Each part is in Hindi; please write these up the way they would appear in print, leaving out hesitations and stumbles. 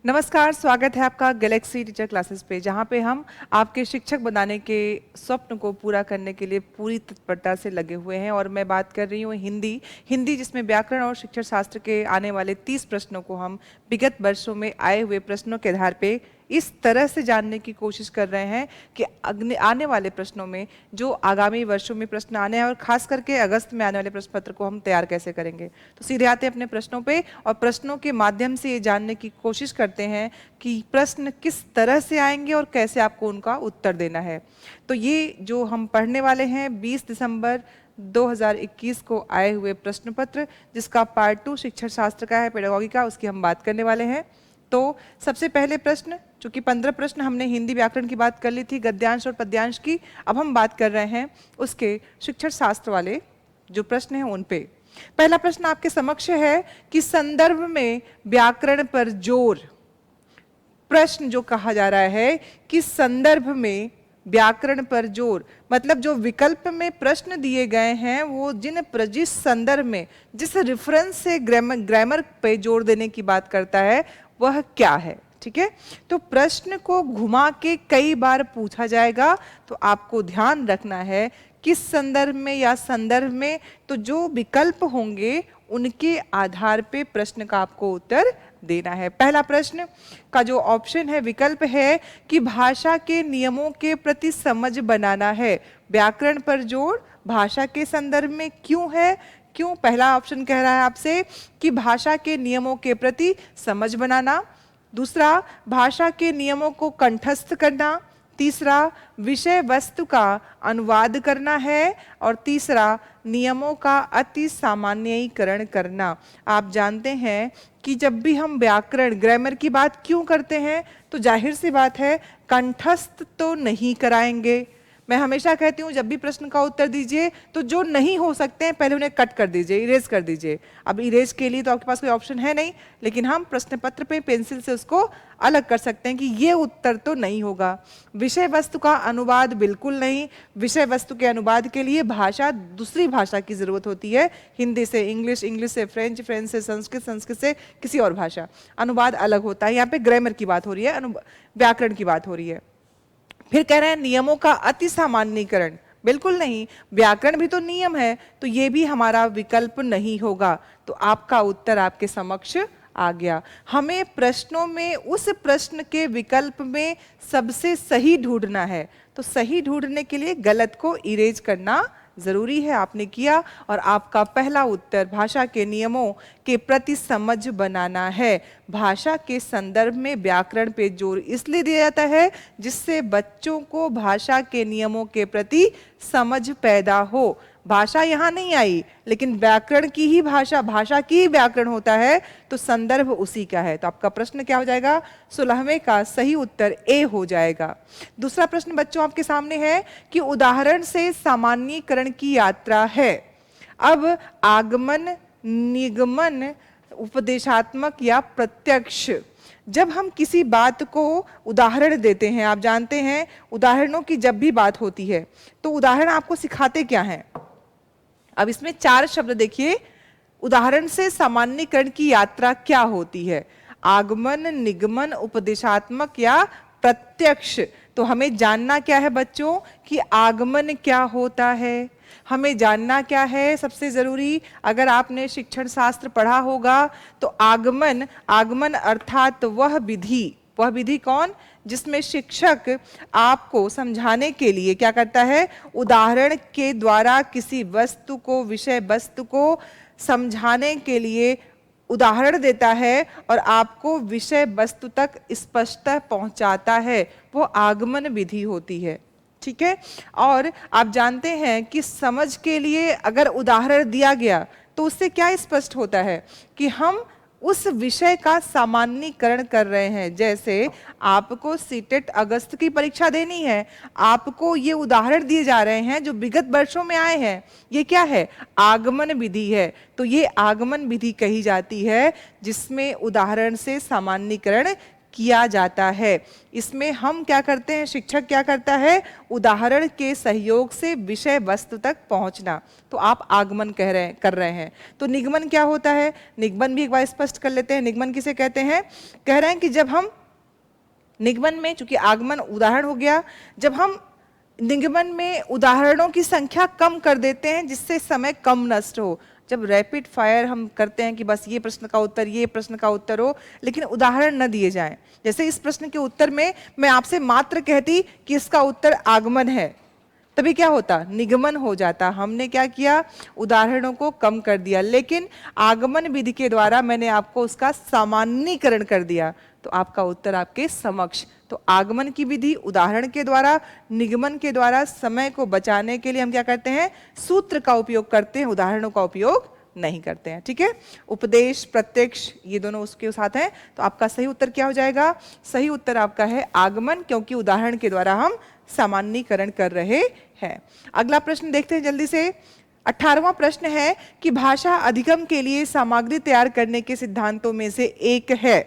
नमस्कार, स्वागत है आपका गैलेक्सी टीचर क्लासेस पे, जहाँ पे हम आपके शिक्षक बनाने के स्वप्न को पूरा करने के लिए पूरी तत्परता से लगे हुए हैं। और मैं बात कर रही हूँ हिंदी जिसमें व्याकरण और शिक्षण शास्त्र के आने वाले 30 प्रश्नों को हम विगत वर्षों में आए हुए प्रश्नों के आधार पे इस तरह से जानने की कोशिश कर रहे हैं कि आने वाले प्रश्नों में जो आगामी वर्षों में प्रश्न आने हैं और खास करके अगस्त में आने वाले प्रश्न पत्र को हम तैयार कैसे करेंगे। तो सीधे आते हैं अपने प्रश्नों पे और प्रश्नों के माध्यम से ये जानने की कोशिश करते हैं कि प्रश्न किस तरह से आएंगे और कैसे आपको उनका उत्तर देना है। तो ये जो हम पढ़ने वाले हैं 20 दिसंबर 2021 को आए हुए प्रश्न पत्र, जिसका पार्ट 2 शिक्षण शास्त्र का है, पेडागॉजी का, उसकी हम बात करने वाले हैं। तो सबसे पहले प्रश्न, चूंकि 15 प्रश्न हमने हिंदी व्याकरण की बात कर ली थी, गद्यांश और पद्यांश की, अब हम बात कर रहे हैं उसके शिक्षण शास्त्र वाले जो प्रश्न हैं उन पे। पहला प्रश्न आपके समक्ष है कि संदर्भ में व्याकरण पर जोर। प्रश्न जो कहा जा रहा है कि संदर्भ में व्याकरण पर जोर, मतलब जो विकल्प में प्रश्न दिए गए हैं वो जिस संदर्भ में, जिस रेफरेंस से ग्रामर पे जोर देने की बात करता है वह क्या है। ठीक है, तो प्रश्न को घुमा के कई बार पूछा जाएगा, तो आपको ध्यान रखना है किस संदर्भ में या संदर्भ में, तो जो विकल्प होंगे उनके आधार पे प्रश्न का आपको उत्तर देना है। पहला प्रश्न का जो ऑप्शन है, विकल्प है कि भाषा के नियमों के प्रति समझ बनाना है। व्याकरण पर जोर भाषा के संदर्भ में क्यों है? क्यों? पहला ऑप्शन कह रहा है आपसे कि भाषा के नियमों के प्रति समझ बनाना, दूसरा भाषा के नियमों को कंठस्थ करना, तीसरा विषय वस्तु का अनुवाद करना है, और तीसरा नियमों का अति सामान्यीकरण करना। आप जानते हैं कि जब भी हम व्याकरण ग्रामर की बात क्यों करते हैं, तो जाहिर सी बात है कंठस्थ तो नहीं कराएंगे। मैं हमेशा कहती हूँ जब भी प्रश्न का उत्तर दीजिए तो जो नहीं हो सकते हैं पहले उन्हें कट कर दीजिए, इरेज कर दीजिए। अब इरेज के लिए तो आपके पास कोई ऑप्शन है नहीं, लेकिन हम प्रश्न पत्र पे पेंसिल से उसको अलग कर सकते हैं कि ये उत्तर तो नहीं होगा। विषय वस्तु का अनुवाद बिल्कुल नहीं। विषय वस्तु के अनुवाद के लिए दूसरी भाषा की जरूरत होती है, हिंदी से इंग्लिश, इंग्लिश से फ्रेंच, फ्रेंच से संस्कृत, संस्कृत से किसी और भाषा, अनुवाद अलग होता है। यहाँ पे ग्रामर की बात हो रही है, व्याकरण की बात हो रही है। फिर कह रहे हैं नियमों का अति सामान्यीकरण, बिल्कुल नहीं, व्याकरण भी तो नियम है, तो ये भी हमारा विकल्प नहीं होगा। तो आपका उत्तर आपके समक्ष आ गया। हमें प्रश्नों में उस प्रश्न के विकल्प में सबसे सही ढूंढना है, तो सही ढूंढने के लिए गलत को इरेज करना जरूरी है। आपने किया और आपका पहला उत्तर भाषा के नियमों के प्रति समझ बनाना है। भाषा के संदर्भ में व्याकरण पे जोर इसलिए दिया जाता है जिससे बच्चों को भाषा के नियमों के प्रति समझ पैदा हो। भाषा यहाँ नहीं आई, लेकिन व्याकरण की ही भाषा की ही व्याकरण होता है, तो संदर्भ उसी का है। तो आपका प्रश्न क्या हो जाएगा? 16वें का सही उत्तर ए हो जाएगा। दूसरा प्रश्न बच्चों आपके सामने है कि उदाहरण से सामान्यीकरण की यात्रा है। अब आगमन, निगमन, उपदेशात्मक या प्रत्यक्ष, जब हम किसी बात को उदाहरण देते हैं, आप जानते हैं उदाहरणों की जब भी बात होती है तो उदाहरण आपको सिखाते क्या हैं। अब इसमें 4 शब्द देखिए, उदाहरण से सामान्यीकरण की यात्रा क्या होती है? आगमन, निगमन, उपदेशात्मक या प्रत्यक्ष। तो हमें जानना क्या है बच्चों कि आगमन क्या होता है। हमें जानना क्या है सबसे जरूरी, अगर आपने शिक्षण शास्त्र पढ़ा होगा तो आगमन अर्थात वह विधि कौन? जिसमें शिक्षक आपको समझाने के लिए क्या करता है? उदाहरण के द्वारा किसी वस्तु को, विषय वस्तु को समझाने के लिए उदाहरण देता है और आपको विषय वस्तु तक स्पष्टता पहुंचाता है, वो आगमन विधि होती है। ठीक है, और आप जानते हैं कि समझ के लिए अगर उदाहरण दिया गया तो उससे क्या स्पष्ट होता है कि हम उस विषय का सामान्यीकरण कर रहे हैं। जैसे आपको सीटेट अगस्त की परीक्षा देनी है, आपको ये उदाहरण दिए जा रहे हैं जो विगत वर्षों में आए हैं, ये क्या है? आगमन विधि है। तो ये आगमन विधि कही जाती है जिसमें उदाहरण से सामान्यीकरण किया जाता है। इसमें हम क्या करते हैं, शिक्षक क्या करता है, उदाहरण के सहयोग से विषय वस्तु तक पहुंचना। तो आप आगमन कर रहे हैं। तो निगमन क्या होता है, निगमन भी एक बार स्पष्ट कर लेते हैं। निगमन किसे कहते हैं, कह रहे हैं कि जब हम निगमन में, चूंकि आगमन उदाहरण हो गया, जब हम निगमन में उदाहरणों की संख्या कम कर देते हैं जिससे समय कम नष्ट हो। जब रैपिड फायर हम करते हैं कि बस ये प्रश्न का उत्तर, ये प्रश्न का उत्तर हो, लेकिन उदाहरण न दिए जाएं। जैसे इस प्रश्न के उत्तर में मैं आपसे मात्र कहती कि इसका उत्तर आगमन है, तभी क्या होता, निगमन हो जाता। हमने क्या किया, उदाहरणों को कम कर दिया, लेकिन आगमन विधि के द्वारा मैंने आपको उसका सामान्यीकरण कर दिया, तो आपका उत्तर आपके समक्ष। तो आगमन की विधि उदाहरण के द्वारा, निगमन के द्वारा समय को बचाने के लिए हम क्या करते हैं, सूत्र का उपयोग करते हैं, उदाहरणों का उपयोग नहीं करते हैं। ठीक है, उपदेश, प्रत्यक्ष, ये दोनों उसके साथ हैं। तो आपका सही उत्तर क्या हो जाएगा, सही उत्तर आपका है आगमन, क्योंकि उदाहरण के द्वारा हम सामान्यीकरण कर रहे हैं। अगला प्रश्न देखते हैं जल्दी से। 18वां प्रश्न है कि भाषा अधिगम के लिए सामग्री तैयार करने के सिद्धांतों में से एक है,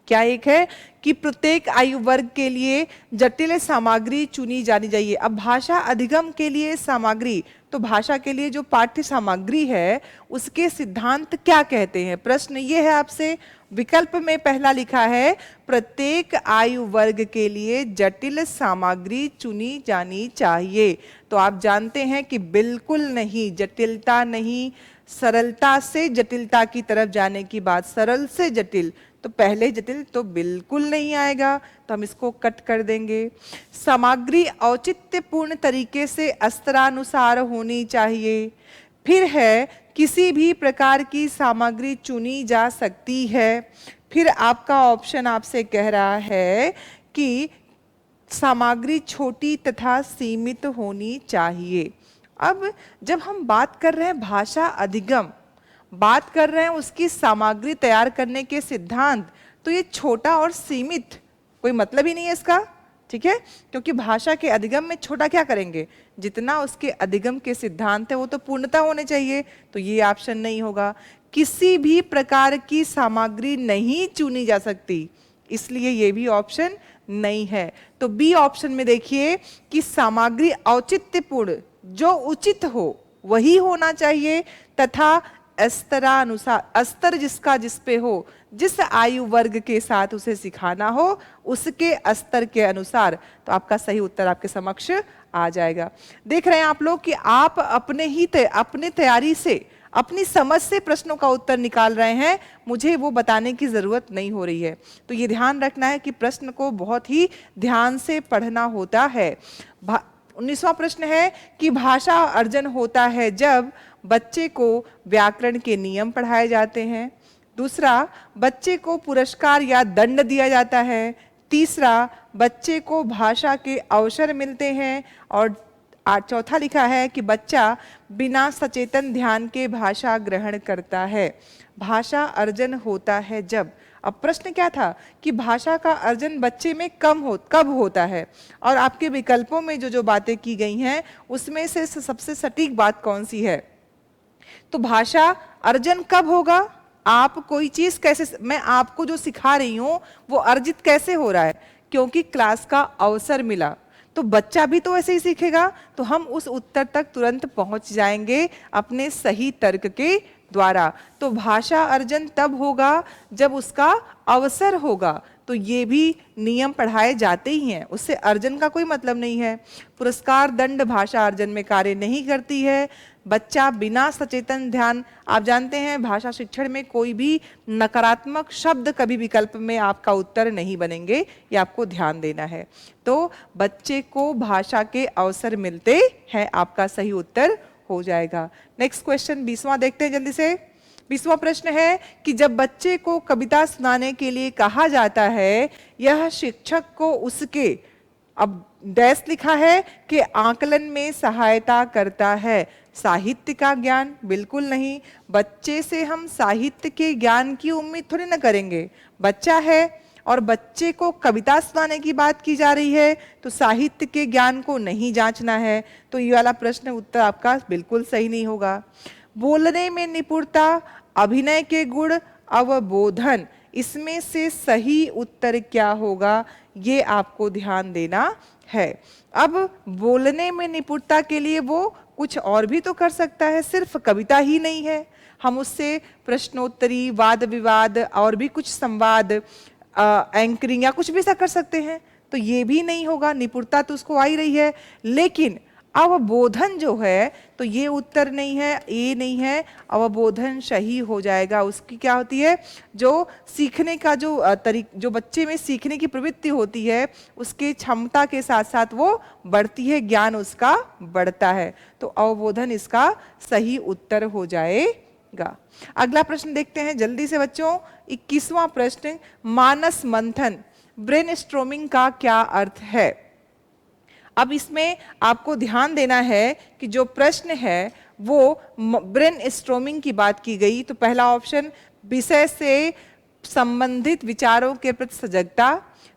क्या एक है, कि प्रत्येक आयु वर्ग के लिए जटिल सामग्री चुनी जानी चाहिए। अब भाषा अधिगम के लिए सामग्री, तो भाषा के लिए जो पाठ्य सामग्री है उसके सिद्धांत क्या कहते हैं। प्रश्न ये है आपसे, विकल्प में पहला लिखा है प्रत्येक आयु वर्ग के लिए जटिल सामग्री चुनी जानी चाहिए। तो आप जानते हैं कि बिल्कुल नहीं, जटिलता नहीं, सरलता से जटिलता की तरफ जाने की बात, सरल से जटिल, तो पहले जटिल तो बिल्कुल नहीं आएगा, तो हम इसको कट कर देंगे। सामग्री औचित्यपूर्ण तरीके से स्तरानुसार होनी चाहिए। फिर है किसी भी प्रकार की सामग्री चुनी जा सकती है। फिर आपका ऑप्शन आपसे कह रहा है कि सामग्री छोटी तथा सीमित होनी चाहिए। अब जब हम बात कर रहे हैं भाषा अधिगम, बात कर रहे हैं उसकी सामग्री तैयार करने के सिद्धांत, तो ये छोटा और सीमित कोई मतलब ही नहीं है इसका। ठीक है, क्योंकि भाषा के अधिगम में छोटा क्या करेंगे, जितना उसके अधिगम के सिद्धांत है वो तो पूर्णता होने चाहिए, तो ये ऑप्शन नहीं होगा। किसी भी प्रकार की सामग्री नहीं चुनी जा सकती, इसलिए ये भी ऑप्शन नहीं है। तो बी ऑप्शन में देखिए कि सामग्री औचित्यपूर्ण, जो उचित हो वही होना चाहिए, तथा स्तरानुसार, स्तर जिसका जिस पे हो, जिस आयु वर्ग के साथ उसे सिखाना हो उसके स्तर के अनुसार। तो आपका सही उत्तर आपके समक्ष आ जाएगा। देख रहे हैं आप लोग कि आप अपने तैयारी से, अपनी समझ से प्रश्नों का उत्तर निकाल रहे हैं, मुझे वो बताने की जरूरत नहीं हो रही है। तो ये ध्यान रखना है कि प्रश्न को बहुत ही ध्यान से पढ़ना होता है। 19वां प्रश्न है कि भाषा अर्जन होता है जब बच्चे को व्याकरण के नियम पढ़ाए जाते हैं। दूसरा, बच्चे को पुरस्कार या दंड दिया जाता है। तीसरा, बच्चे को भाषा के अवसर मिलते हैं। और चौथा लिखा है कि बच्चा बिना सचेतन ध्यान के भाषा ग्रहण करता है। भाषा अर्जन होता है जब, अब प्रश्न क्या था कि भाषा का अर्जन बच्चे में कब होता है, और आपके विकल्पों में जो जो बातें की गई हैं उसमें से सबसे सटीक बात कौन सी है। तो भाषा अर्जन कब होगा, आप कोई चीज कैसे, मैं आपको जो सिखा रही हूं वो अर्जित कैसे हो रहा है, क्योंकि क्लास का अवसर मिला, तो बच्चा भी तो ऐसे ही सीखेगा। तो हम उस उत्तर तक तुरंत पहुंच जाएंगे अपने सही तर्क के द्वारा। तो भाषा अर्जन तब होगा जब उसका अवसर होगा, तो ये भी नियम पढ़ाए जाते ही हैं, उससे अर्जन का कोई मतलब नहीं है। पुरस्कार दंड भाषा अर्जन में कार्य नहीं करती है। बच्चा बिना सचेतन ध्यान, आप जानते हैं भाषा शिक्षण में कोई भी नकारात्मक शब्द कभी विकल्प में आपका उत्तर नहीं बनेंगे, ये आपको ध्यान देना है। तो बच्चे को भाषा के अवसर मिलते हैं, आपका सही उत्तर हो जाएगा। नेक्स्ट क्वेश्चन 20वां देखते हैं जल्दी से। 20वां प्रश्न है कि जब बच्चे को कविता सुनाने के लिए कहा जाता है, यह शिक्षक को उसके, अब डैश लिखा है कि आकलन में सहायता करता है। साहित्य का ज्ञान बिल्कुल नहीं, बच्चे से हम साहित्य के ज्ञान की उम्मीद थोड़ी ना करेंगे। बच्चा है और बच्चे को कविता सुनाने की बात की जा रही है, तो साहित्य के ज्ञान को नहीं जांचना है। तो ये वाला प्रश्न उत्तर आपका बिल्कुल सही नहीं होगा। बोलने में निपुणता, अभिनय के गुण, अवबोधन, इसमें से सही उत्तर क्या होगा, ये आपको ध्यान देना है। अब बोलने में निपुणता के लिए वो कुछ और भी तो कर सकता है, सिर्फ कविता ही नहीं है। हम उससे प्रश्नोत्तरी, वाद विवाद और भी कुछ संवाद, एंकरिंग या कुछ भी ऐसा कर सकते हैं। तो ये भी नहीं होगा, निपुणता तो उसको आ ही रही है। लेकिन अवबोधन जो है, तो ये उत्तर नहीं है, ये नहीं है, अवबोधन सही हो जाएगा। उसकी क्या होती है, जो सीखने का जो बच्चे में सीखने की प्रवृत्ति होती है, उसके क्षमता के साथ साथ वो बढ़ती है, ज्ञान उसका बढ़ता है। तो अवबोधन इसका सही उत्तर हो जाएगा। अगला प्रश्न देखते हैं जल्दी से बच्चों। 21वां प्रश्न, मानस मंथन, ब्रेनस्टॉर्मिंग का क्या अर्थ है। अब इसमें आपको ध्यान देना है कि जो प्रश्न है वो ब्रेनस्टॉर्मिंग की बात की गई। तो पहला ऑप्शन, विषय से संबंधित विचारों के प्रति सजगता,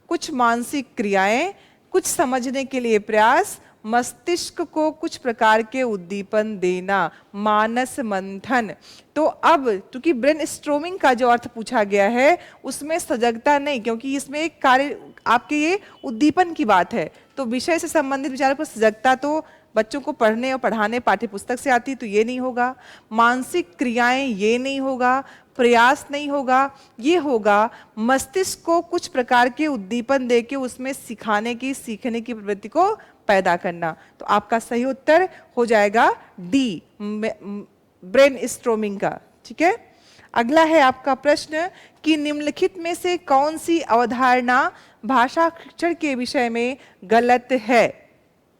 कुछ मानसिक क्रियाएं, कुछ समझने के लिए प्रयास, मस्तिष्क को कुछ प्रकार के उद्दीपन देना, मानस मंथन। तो अब क्योंकि ब्रेनस्टॉर्मिंग का जो अर्थ पूछा गया है उसमें सजगता नहीं, क्योंकि इसमें एक कार्य आपके ये उद्दीपन की बात है। तो विषय से संबंधित विचारों पर सजगता तो बच्चों को पढ़ने और पढ़ाने पाठ्य पुस्तक से आती, तो ये नहीं होगा। मानसिक क्रियाएं, ये नहीं होगा। प्रयास नहीं होगा। ये होगा मस्तिष्क को कुछ प्रकार के उद्दीपन देके उसमें सिखाने की, सीखने की प्रवृत्ति को पैदा करना। तो आपका सही उत्तर हो जाएगा डी, ब्रेनस्टॉर्मिंग का। ठीक है। अगला है आपका प्रश्न कि निम्नलिखित में से कौन सी अवधारणा भाषा शिक्षण के विषय में गलत है।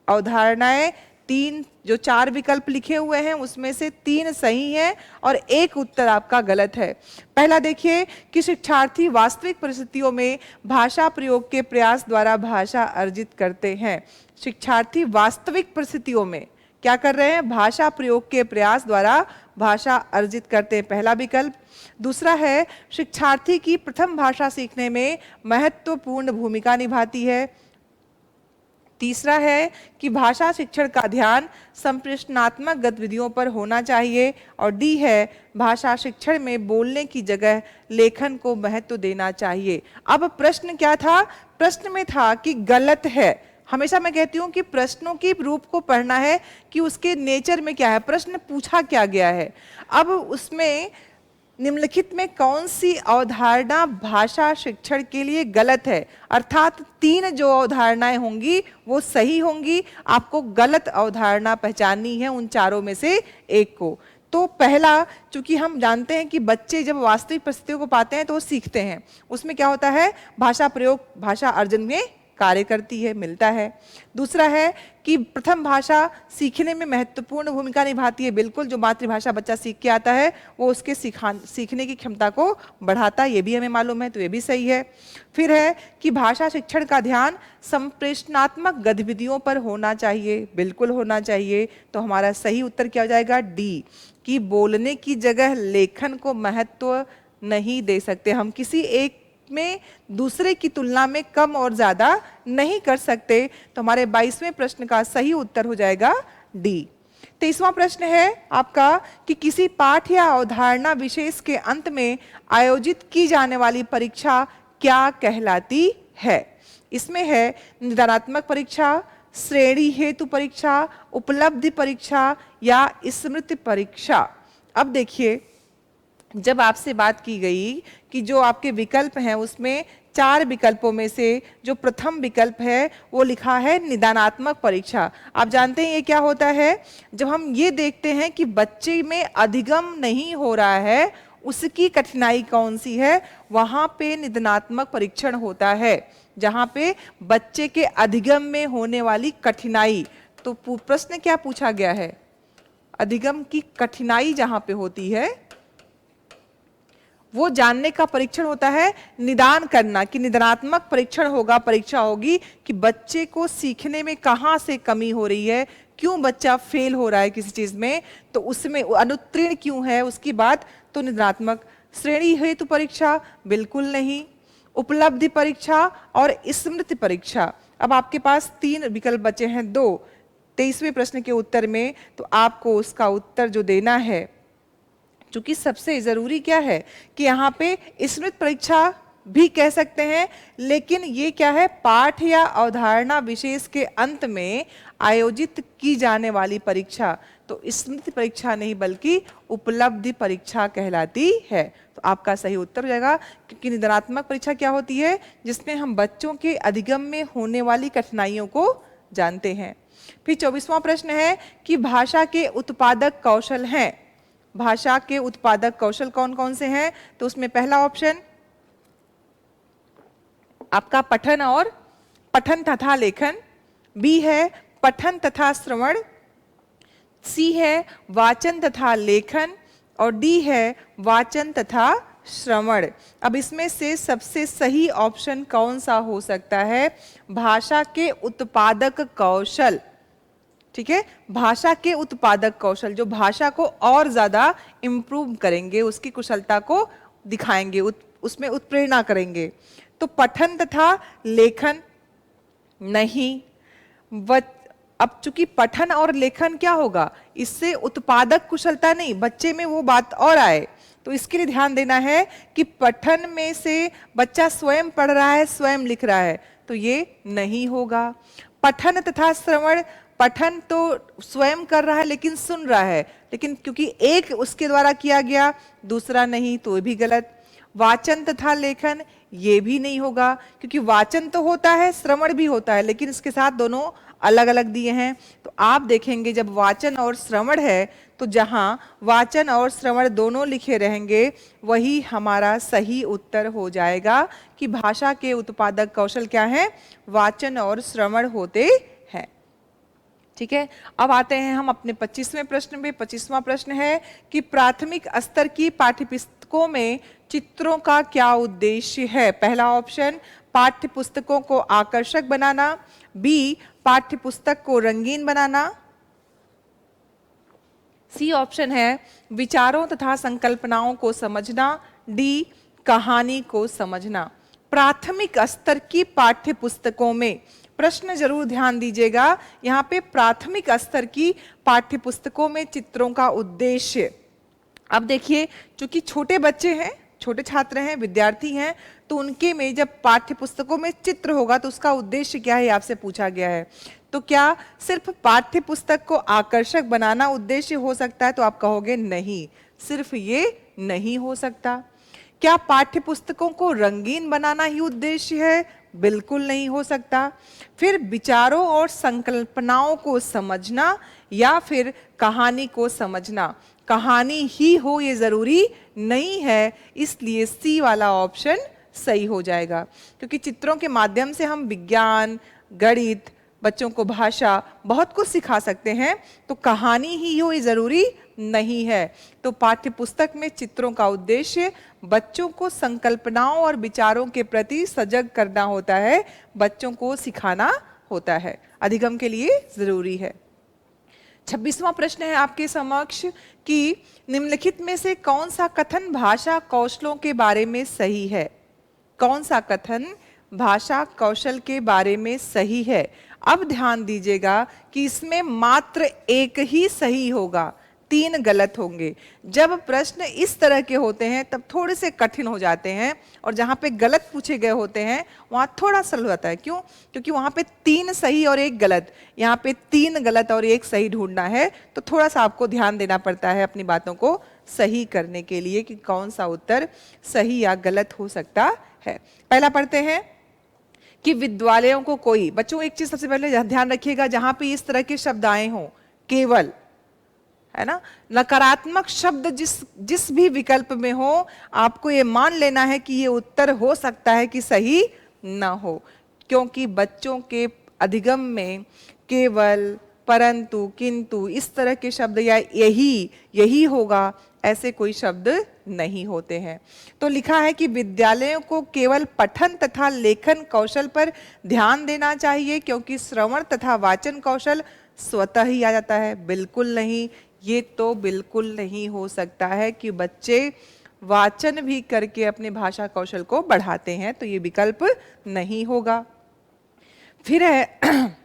अवधारणाएं तीन, जो 4 विकल्प लिखे हुए हैं उसमें से 3 सही हैं और एक उत्तर आपका गलत है। पहला देखिए कि शिक्षार्थी वास्तविक परिस्थितियों में भाषा प्रयोग के प्रयास द्वारा भाषा अर्जित करते हैं। शिक्षार्थी वास्तविक परिस्थितियों में क्या कर रहे हैं, भाषा प्रयोग के प्रयास द्वारा भाषा अर्जित करते हैं, पहला विकल्प। दूसरा है शिक्षार्थी की प्रथम भाषा सीखने में महत्वपूर्ण भूमिका निभाती है। तीसरा है कि भाषा शिक्षण का ध्यान संप्रेषणात्मक गतिविधियों पर होना चाहिए। और डी है भाषा शिक्षण में बोलने की जगह लेखन को महत्व देना चाहिए। अब प्रश्न क्या था, प्रश्न में था कि गलत है। हमेशा मैं कहती हूँ कि प्रश्नों के रूप को पढ़ना है कि उसके नेचर में क्या है, प्रश्न पूछा क्या गया है। अब उसमें निम्नलिखित में कौन सी अवधारणा भाषा शिक्षण के लिए गलत है, अर्थात 3 जो अवधारणाएं होंगी वो सही होंगी। आपको गलत अवधारणा पहचाननी है उन चारों में से एक को। तो पहला, चूंकि हम जानते हैं कि बच्चे जब वास्तविक परिस्थितियों को पाते हैं तो वो सीखते हैं, उसमें क्या होता है, भाषा प्रयोग भाषा अर्जन में कार्य करती है, मिलता है। दूसरा है कि प्रथम भाषा सीखने में महत्वपूर्ण भूमिका निभाती है। बिल्कुल, जो मातृभाषा बच्चा सीख के आता है वो उसके सीखने की क्षमता को बढ़ाता है, ये भी हमें मालूम है, तो ये भी सही है। फिर है कि भाषा शिक्षण का ध्यान संप्रेषणात्मक गतिविधियों पर होना चाहिए, बिल्कुल होना चाहिए। तो हमारा सही उत्तर क्या हो जाएगा, डी, कि बोलने की जगह लेखन को महत्व नहीं दे सकते। हम किसी एक में दूसरे की तुलना में कम और ज्यादा नहीं कर सकते। तो हमारे 22वें प्रश्न का सही उत्तर हो जाएगा डी। 23वां प्रश्न है आपका कि किसी पाठ या अवधारणा विशेष के अंत में आयोजित की जाने वाली परीक्षा क्या कहलाती है। इसमें है निदानात्मक परीक्षा, श्रेणी हेतु परीक्षा, उपलब्धि परीक्षा या स्मृति परीक्षा। अब देखिए, जब आपसे बात की गई कि जो आपके विकल्प हैं उसमें 4 विकल्पों में से जो प्रथम विकल्प है वो लिखा है निदानात्मक परीक्षा। आप जानते हैं ये क्या होता है, जब हम ये देखते हैं कि बच्चे में अधिगम नहीं हो रहा है, उसकी कठिनाई कौन सी है, वहां पे निदानात्मक परीक्षण होता है, जहां पे बच्चे के अधिगम में होने वाली कठिनाई। तो प्रश्न क्या पूछा गया है, अधिगम की कठिनाई जहां पे होती है वो जानने का परीक्षण होता है, निदान करना, कि निदानात्मक परीक्षण होगा, परीक्षा होगी कि बच्चे को सीखने में कहाँ से कमी हो रही है, क्यों बच्चा फेल हो रहा है किसी चीज में, तो उसमें अनुत्तीर्ण क्यों है, उसकी बात। तो निदानात्मक। श्रेणी हेतु परीक्षा बिल्कुल नहीं, उपलब्धि परीक्षा और स्मृति परीक्षा। अब आपके पास 3 विकल्प बचे हैं, 2। 23वें प्रश्न के उत्तर में तो आपको उसका उत्तर जो देना है चूंकि सबसे जरूरी क्या है कि यहाँ पे स्मृति परीक्षा भी कह सकते हैं, लेकिन ये क्या है, पाठ या अवधारणा विशेष के अंत में आयोजित की जाने वाली परीक्षा, तो स्मृति परीक्षा नहीं बल्कि उपलब्धि परीक्षा कहलाती है। तो आपका सही उत्तर हो जाएगा, क्योंकि निदानात्मक परीक्षा क्या होती है, जिसमें हम बच्चों के अधिगम में होने वाली कठिनाइयों को जानते हैं। फिर 24वां प्रश्न है कि भाषा के उत्पादक कौशल हैं। भाषा के उत्पादक कौशल कौन कौन से हैं? तो उसमें पहला ऑप्शन आपका पठन तथा लेखन, बी है पठन तथा श्रवण, सी है वाचन तथा लेखन, और डी है वाचन तथा श्रवण। अब इसमें से सबसे सही ऑप्शन कौन सा हो सकता है? भाषा के उत्पादक कौशल। ठीक है, भाषा के उत्पादक कौशल जो भाषा को और ज्यादा इंप्रूव करेंगे, उसकी कुशलता को दिखाएंगे, उसमें उत्प्रेरणा करेंगे। तो पठन तथा लेखन नहीं। अब चूंकि पठन और लेखन क्या होगा, इससे उत्पादक कुशलता नहीं, बच्चे में वो बात और आए, तो इसके लिए ध्यान देना है कि पठन में से बच्चा स्वयं पढ़ रहा है, स्वयं लिख रहा है, तो ये नहीं होगा। पठन तथा श्रवण, पठन तो स्वयं कर रहा है लेकिन सुन रहा है, लेकिन क्योंकि एक उसके द्वारा किया गया, दूसरा नहीं, तो ये भी गलत। वाचन तथा लेखन, ये भी नहीं होगा, क्योंकि वाचन तो होता है, श्रवण भी होता है, लेकिन इसके साथ दोनों अलग अलग दिए हैं। तो आप देखेंगे जब वाचन और श्रवण है, तो जहां वाचन और श्रवण दोनों लिखे रहेंगे, वही हमारा सही उत्तर हो जाएगा कि भाषा के उत्पादक कौशल क्या है, वाचन और श्रवण होते हैं। ठीक है, अब आते हैं हम अपने 25वें प्रश्न में। 25वां प्रश्न है कि प्राथमिक स्तर की पाठ्यपुस्तकों में चित्रों का क्या उद्देश्य है? पहला ऑप्शन पाठ्य पुस्तकों को आकर्षक बनाना, बी पाठ्यपुस्तक को रंगीन बनाना, सी ऑप्शन है विचारों तथा संकल्पनाओं को समझना, डी कहानी को समझना। प्राथमिक स्तर की पाठ्यपुस्तकों में, प्रश्न जरूर ध्यान दीजिएगा, यहाँ पे प्राथमिक स्तर की पाठ्यपुस्तकों में चित्रों का उद्देश्य। अब देखिए, चूंकि छोटे बच्चे हैं, छोटे छात्र हैं, विद्यार्थी हैं, तो उनके में जब पाठ्य पुस्तकों में चित्र होगा तो उसका उद्देश्य क्या है, आपसे पूछा गया है। तो क्या सिर्फ पाठ्य पुस्तक को आकर्षक बनाना उद्देश्य हो सकता है? तो आप कहोगे नहीं, सिर्फ ये नहीं हो सकता। क्या पाठ्य पुस्तकों को रंगीन बनाना ही उद्देश्य है? बिल्कुल नहीं हो सकता। फिर विचारों और संकल्पनाओं को समझना या फिर कहानी को समझना, कहानी ही हो ये जरूरी नहीं है, इसलिए सी वाला ऑप्शन सही हो जाएगा। क्योंकि चित्रों के माध्यम से हम विज्ञान, गणित, बच्चों को भाषा, बहुत कुछ सिखा सकते हैं, तो कहानी ही हो ये जरूरी नहीं है। तो पाठ्य पुस्तक में चित्रों का उद्देश्य बच्चों को संकल्पनाओं और विचारों के प्रति सजग करना होता है, बच्चों को सिखाना होता है, अधिगम के लिए जरूरी है। 26वां प्रश्न है आपके समक्ष कि निम्नलिखित में से कौन सा कथन भाषा कौशलों के बारे में सही है? कौन सा कथन भाषा कौशल के बारे में सही है? अब ध्यान दीजिएगा कि इसमें मात्र एक ही सही होगा, 3 गलत होंगे। जब प्रश्न इस तरह के होते हैं तब थोड़े से कठिन हो जाते हैं, और जहां पे गलत पूछे गए होते हैं वहां थोड़ा सरल होता है। क्यों? क्योंकि वहां पे 3 सही और 1 गलत, यहाँ पे 3 गलत और 1 सही ढूंढना है, तो थोड़ा सा आपको ध्यान देना पड़ता है अपनी बातों को सही करने के लिए कि कौन सा उत्तर सही या गलत हो सकता है। पहला पढ़ते हैं कि विद्यालयों को कोई, बच्चों एक चीज सबसे पहले ध्यान रखिएगा, जहां पे इस तरह के शब्द आए हों, केवल, है ना, नकारात्मक शब्द जिस भी विकल्प में हो, आपको ये मान लेना है कि ये उत्तर हो सकता है कि सही ना हो, क्योंकि बच्चों के अधिगम में केवल, परंतु, किंतु इस तरह के शब्द या यही होगा, ऐसे कोई शब्द नहीं होते हैं। तो लिखा है कि विद्यालयों को केवल पठन तथा लेखन कौशल पर ध्यान देना चाहिए, क्योंकि श्रवण तथा वाचन कौशल स्वतः ही आ जाता है। बिल्कुल नहीं, ये तो बिल्कुल नहीं हो सकता है कि बच्चे वाचन भी करके अपने भाषा कौशल को बढ़ाते हैं, तो ये विकल्प नहीं होगा। फिर है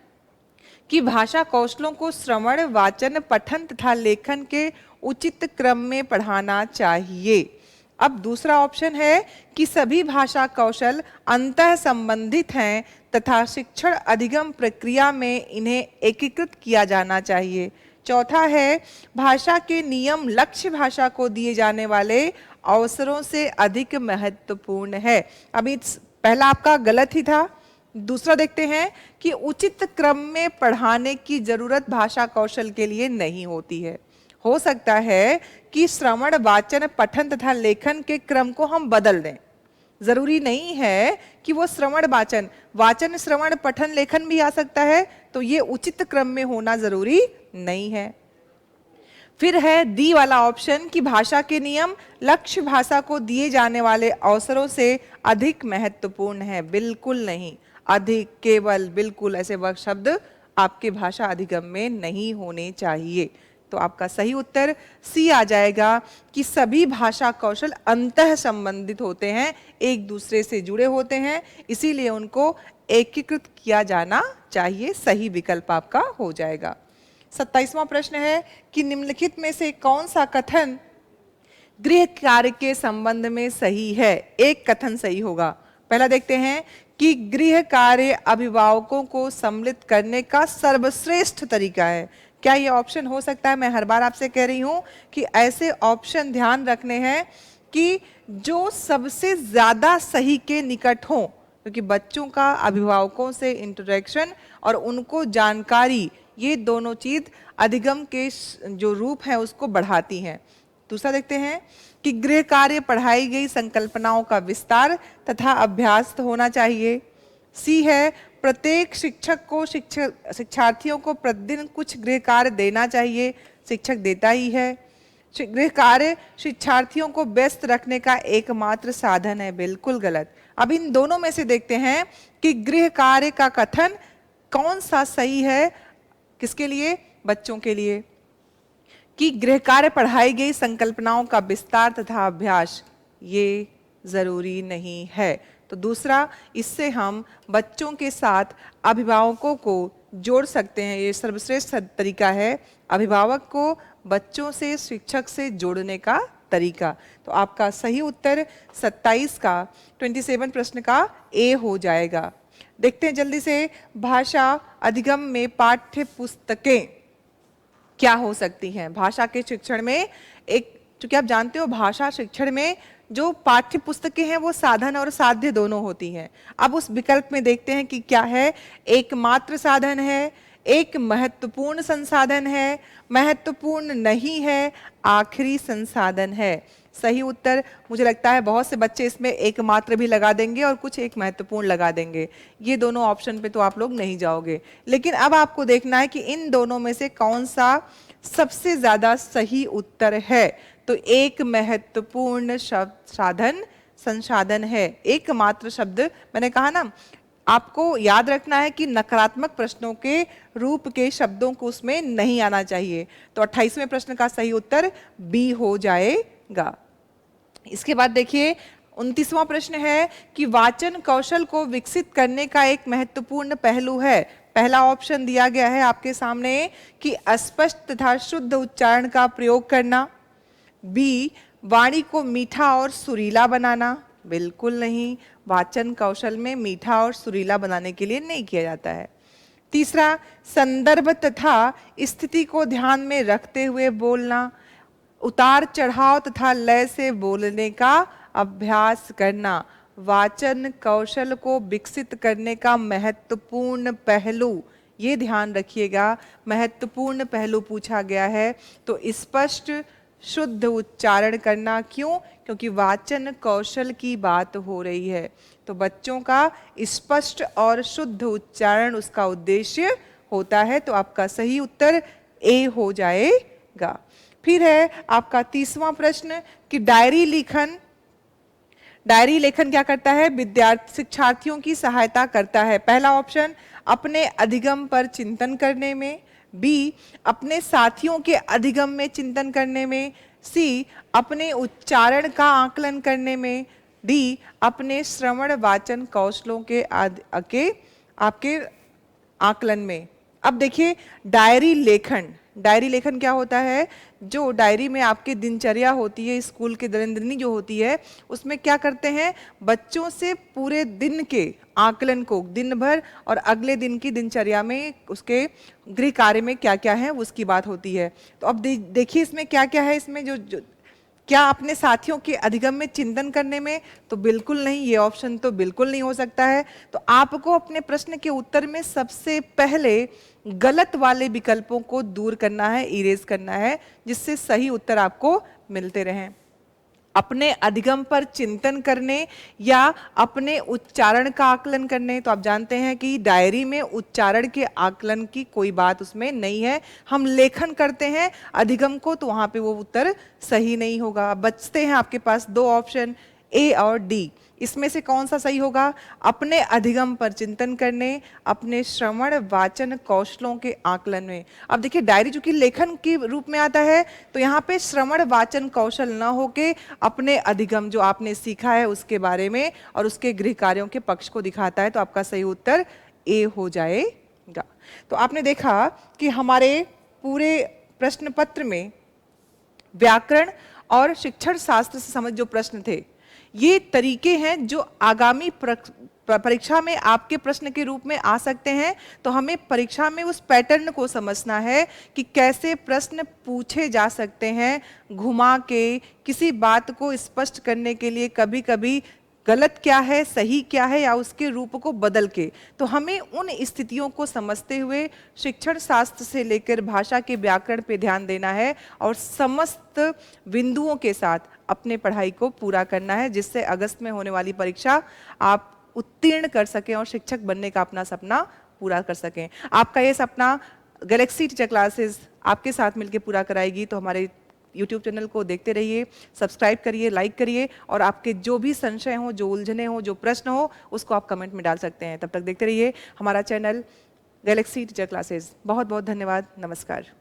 कि भाषा कौशलों को श्रवण, वाचन, पठन तथा लेखन के उचित क्रम में पढ़ाना चाहिए। अब दूसरा ऑप्शन है कि सभी भाषा कौशल अंतः संबंधित हैं तथा शिक्षण अधिगम प्रक्रिया में इन्हें एकीकृत किया जाना चाहिए। चौथा है भाषा के नियम लक्ष्य भाषा को दिए जाने वाले अवसरों से अधिक महत्वपूर्ण है। अभी पहला आपका गलत ही था। दूसरा देखते हैं कि उचित क्रम में पढ़ाने की जरूरत भाषा कौशल के लिए नहीं होती है। हो सकता है कि श्रवण, वाचन, पठन तथा लेखन के क्रम को हम बदल दें। जरूरी नहीं है कि वो श्रवण वाचन, वाचन श्रवण पठन लेखन भी आ सकता है, तो ये उचित क्रम में होना जरूरी नहीं है। फिर है डी वाला ऑप्शन कि भाषा के नियम लक्ष्य भाषा को दिए जाने वाले अवसरों से अधिक महत्वपूर्ण है। बिल्कुल नहीं, अधिक, केवल, बिल्कुल ऐसे वह शब्द आपके भाषा अधिगम में नहीं होने चाहिए। तो आपका सही उत्तर सी आ जाएगा कि सभी भाषा कौशल अंतः संबंधित होते हैं, एक दूसरे से जुड़े होते हैं, इसीलिए उनको एकीकृत किया जाना चाहिए। सही विकल्प आपका हो जाएगा। 27वां प्रश्न है कि निम्नलिखित में से कौन सा कथन गृह कार्य के संबंध में सही है? एक कथन सही होगा। पहला देखते हैं कि गृह कार्य अभिभावकों को सम्मिलित करने का सर्वश्रेष्ठ तरीका है। क्या ये ऑप्शन हो सकता है? मैं हर बार आपसे कह रही हूं कि ऐसे ऑप्शन ध्यान रखने हैं कि जो सबसे ज्यादा सही के निकट हो, क्योंकि बच्चों का अभिभावकों से इंटरेक्शन और उनको जानकारी, ये दोनों चीज अधिगम के जो रूप है उसको बढ़ाती हैं। दूसरा देखते हैं कि गृह कार्य पढ़ाई गई संकल्पनाओं का विस्तार तथा अभ्यास होना चाहिए। सी है प्रत्येक शिक्षक को शिक्षार्थियों को प्रतिदिन कुछ गृह कार्य देना चाहिए। शिक्षक देता ही है। गृह कार्य शिक्षार्थियों को व्यस्त रखने का एकमात्र साधन है। बिल्कुल गलत। अब इन दोनों में से देखते हैं कि गृह कार्य का कथन कौन सा सही है, किसके लिए? बच्चों के लिए। कि गृह कार्य पढ़ाई गई संकल्पनाओं का विस्तार तथा अभ्यास, ये जरूरी नहीं है। तो दूसरा, इससे हम बच्चों के साथ अभिभावकों को जोड़ सकते हैं। ये सर्वश्रेष्ठ तरीका है अभिभावक को बच्चों से, शिक्षक से जोड़ने का तरीका। तो आपका सही उत्तर 27 का 27 प्रश्न का ए हो जाएगा। देखते हैं जल्दी से, भाषा अधिगम में पाठ्य पुस्तकें क्या हो सकती हैं? भाषा के शिक्षण में एक, चूंकि आप जानते हो भाषा शिक्षण में जो पाठ्य पुस्तकें हैं वो साधन और साध्य दोनों होती हैं। अब उस विकल्प में देखते हैं कि क्या है। एकमात्र साधन है, एक महत्वपूर्ण संसाधन है, महत्वपूर्ण नहीं है, आखिरी संसाधन है। सही उत्तर मुझे लगता है बहुत से बच्चे इसमें एकमात्र भी लगा देंगे और कुछ एक महत्वपूर्ण लगा देंगे। ये दोनों ऑप्शन पे तो आप लोग नहीं जाओगे, लेकिन अब आपको देखना है कि इन दोनों में से कौन सा सबसे ज्यादा सही उत्तर है। तो एक महत्वपूर्ण शब्द साधन संसाधन है। एकमात्र शब्द, मैंने कहा ना, आपको याद रखना है कि नकारात्मक प्रश्नों के रूप के शब्दों को उसमें नहीं आना चाहिए। तो 28वें प्रश्न का सही उत्तर बी हो जाएगा। इसके बाद देखिए 29वां प्रश्न है कि वाचन कौशल को विकसित करने का एक महत्वपूर्ण पहलू है। पहला ऑप्शन दिया गया है आपके सामने कि अस्पष्ट तथा शुद्ध उच्चारण का प्रयोग करना। बी, वाणी को मीठा और सुरीला बनाना। बिल्कुल नहीं, वाचन कौशल में मीठा और सुरीला बनाने के लिए नहीं किया जाता है। तीसरा, संदर्भ तथा स्थिति को ध्यान में रखते हुए बोलना। उतार चढ़ाव तथा लय से बोलने का अभ्यास करना। वाचन कौशल को विकसित करने का महत्वपूर्ण पहलू, ये ध्यान रखिएगा, महत्वपूर्ण पहलू पूछा गया है। तो स्पष्ट शुद्ध उच्चारण करना। क्यों? क्योंकि वाचन कौशल की बात हो रही है। तो बच्चों का स्पष्ट और शुद्ध उच्चारण उसका उद्देश्य होता है। तो आपका सही उत्तर ए हो जाएगा। फिर है आपका 30वां प्रश्न कि डायरी लेखन क्या करता है? विद्यार्थी शिक्षार्थियों की सहायता करता है। पहला ऑप्शन, अपने अधिगम पर चिंतन करने में। बी, अपने साथियों के अधिगम में चिंतन करने में। सी, अपने उच्चारण का आकलन करने में। डी, अपने श्रवण वाचन कौशलों के आपके आकलन में। अब देखिए डायरी लेखन, डायरी लेखन क्या होता है? जो डायरी में आपकी दिनचर्या होती है, स्कूल की दैनंदिनी जो होती है, उसमें क्या करते हैं, बच्चों से पूरे दिन के आकलन को, दिन भर और अगले दिन की दिनचर्या में उसके गृह कार्य में क्या क्या है उसकी बात होती है। तो अब देखिए इसमें क्या क्या है, इसमें जो क्या अपने साथियों के अधिगम में चिंतन करने में? तो बिल्कुल नहीं, ये ऑप्शन तो बिल्कुल नहीं हो सकता है। तो आपको अपने प्रश्न के उत्तर में सबसे पहले गलत वाले विकल्पों को दूर करना है, इरेज करना है, जिससे सही उत्तर आपको मिलते रहें। अपने अधिगम पर चिंतन करने या अपने उच्चारण का आकलन करने, तो आप जानते हैं कि डायरी में उच्चारण के आकलन की कोई बात उसमें नहीं है। हम लेखन करते हैं अधिगम को, तो वहां पे वो उत्तर सही नहीं होगा। बचते हैं आपके पास दो ऑप्शन, ए और डी। इसमें से कौन सा सही होगा? अपने अधिगम पर चिंतन करने, अपने श्रवण वाचन कौशलों के आकलन में। अब देखिए डायरी चूंकि लेखन के रूप में आता है, तो यहाँ पे श्रवण वाचन कौशल ना होके अपने अधिगम जो आपने सीखा है उसके बारे में और उसके गृह कार्यों के पक्ष को दिखाता है। तो आपका सही उत्तर ए हो जाएगा। तो आपने देखा कि हमारे पूरे प्रश्न पत्र में व्याकरण और शिक्षण शास्त्र से संबंधित जो प्रश्न थे, ये तरीके हैं जो आगामी परीक्षा में आपके प्रश्न के रूप में आ सकते हैं। तो हमें परीक्षा में उस पैटर्न को समझना है कि कैसे प्रश्न पूछे जा सकते हैं, घुमा के, किसी बात को स्पष्ट करने के लिए, कभी कभी गलत क्या है, सही क्या है, या उसके रूप को बदल के। तो हमें उन स्थितियों को समझते हुए शिक्षण शास्त्र से लेकर भाषा के व्याकरण पे ध्यान देना है और समस्त बिंदुओं के साथ अपने पढ़ाई को पूरा करना है, जिससे अगस्त में होने वाली परीक्षा आप उत्तीर्ण कर सकें और शिक्षक बनने का अपना सपना पूरा कर सकें। आपका ये सपना गैलेक्सी टीचर क्लासेस आपके साथ मिलकर पूरा कराएगी। तो हमारे YouTube चैनल को देखते रहिए, सब्सक्राइब करिए, लाइक करिए, और आपके जो भी संशय हो, जो उलझने हो, जो प्रश्न हो, उसको आप कमेंट में डाल सकते हैं। तब तक देखते रहिए हमारा चैनल गैलेक्सी टीचर क्लासेस। बहुत बहुत धन्यवाद, नमस्कार।